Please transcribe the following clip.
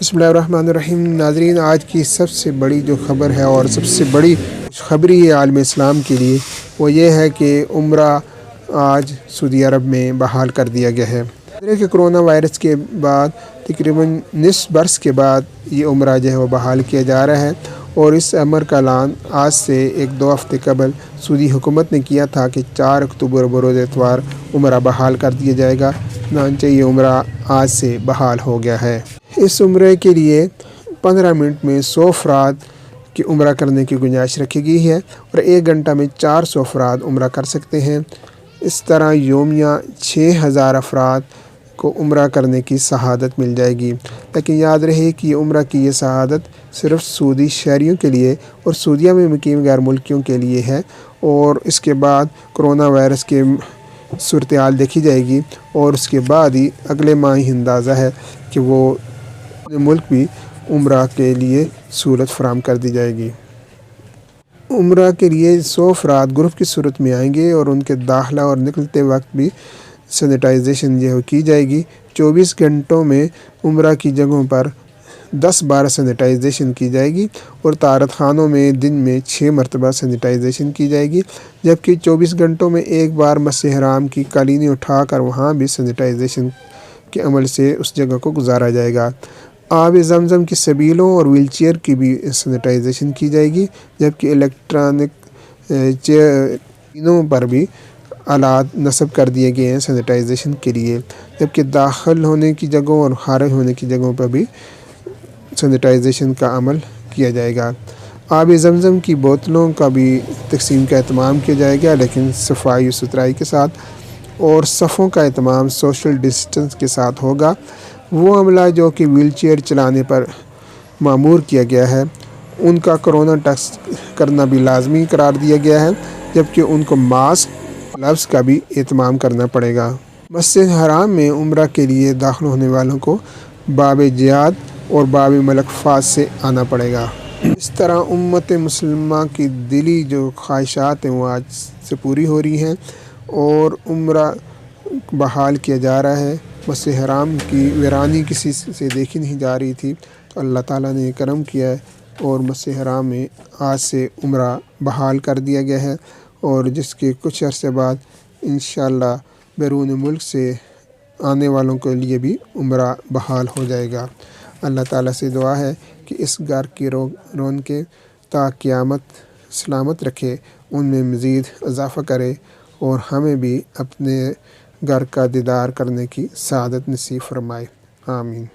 बिस्मिल्लाहिर्रहमानिर्रहीम। नाज़रीन, आज की सबसे बड़ी जो ख़बर है और सबसे बड़ी खबरी है आलम इस्लाम के लिए, वो ये है कि उम्रा आज सऊदी अरब में बहाल कर दिया गया है। कि कोरोना वायरस के बाद तकरीबन निस्फ बरस के बाद ये उम्रा जो है वो बहाल किया जा रहा है, और इस अमर का ऐलान आज से 1-2 हफ़्ते कबल सऊदी हुकूमत ने किया था कि 4 अक्टूबर बरोज़ इतवार उम्रा बहाल कर दिया जाएगा। चनांचे ये उम्रा आज से बहाल हो गया है। इस उम्रे के लिए 15 मिनट में 100 अफराद की उम्रा करने की गुंजाइश रखी गई है, और 1 घंटा में 400 अफराद उम्रा कर सकते हैं। इस तरह योमिया 6000 अफराद को उम्रा करने की शहादत मिल जाएगी। लेकिन याद रहे कि ये उम्रा की ये शहादत सिर्फ़ सऊदी शहरियों के लिए और सऊदीया में मुकीम गैर मुल्कियों के लिए है, और इसके बाद कोरोना वायरस के सूरत हाल देखी जाएगी, और उसके बाद ही अगले माह ही अंदाज़ा है कि वो मुल्क भी उम्रा के लिए सहूलत फराहम कर दी जाएगी। उम्रा के लिए 100 अफराद ग्रुप की सूरत में आएंगे, और उनके दाखिला और निकलते वक्त भी सैनिटाइजेशन जो की जाएगी। 24 घंटों में उम्रा की जगहों पर 10-12 सैनिटाइजेशन की जाएगी, और तारत खानों में दिन में 6 मरतबा सैनिटाइजेशन की जाएगी, जबकि 24 घंटों में एक बार मस्जिद हराम की कालीनें उठाकर वहाँ भी सैनिटाइजेशन के अमल से उस जगह को गुजारा जाएगा। आब ज़मज़म की सबीलों और व्हीलचेयर की भी सैनिटाइजेशन की जाएगी, जबकि इलेक्ट्रॉनिक चेयरों पर भी आलात नस्ब कर दिए गए हैं सैनिटाइजेशन के लिए, जबकि दाखिल होने की जगहों और खारिज होने की जगहों पर भी सैनिटाइजेशन का अमल किया जाएगा। आब ज़मज़म की बोतलों का भी तकसीम का एहतमाम किया जाएगा, लेकिन सफाई सुथराई के साथ, और सफ़ों का एहतमाम सोशल डिस्टेंस के साथ होगा। वो अमला जो कि व्हीलचेयर चलाने पर मामूर किया गया है, उनका कोरोना टेस्ट करना भी लाजमी करार दिया गया है, जबकि उनको मास्क ग्लव्स का भी एहतमाम करना पड़ेगा। मस्जिद हराम में उम्रा के लिए दाखिल होने वालों को बाब जियाद और बाब मलक फाज से आना पड़ेगा। इस तरह उम्मत मुसलमा की दिली जो ख्वाहिशात हैं वो आज से पूरी हो रही हैं, और उम्रा बहाल किया जा रहा है। मस्जिद हराम की वीरानी किसी से देखी नहीं जा रही थी, तो अल्लाह ताला ने करम किया है, और मस्जिद हराम में आज से उम्रा बहाल कर दिया गया है, और जिसके कुछ अरसे बाद इंशाअल्लाह बैरून मुल्क से आने वालों के लिए भी उम्रा बहाल हो जाएगा। अल्लाह ताला से दुआ है कि इस घर की रौनकें ता क़यामत सलामत रखे, उनमें मज़ीद इजाफ़ा करे, और हमें भी अपने घर का दीदार करने की सआदत नसीब फरमाए। आमीन।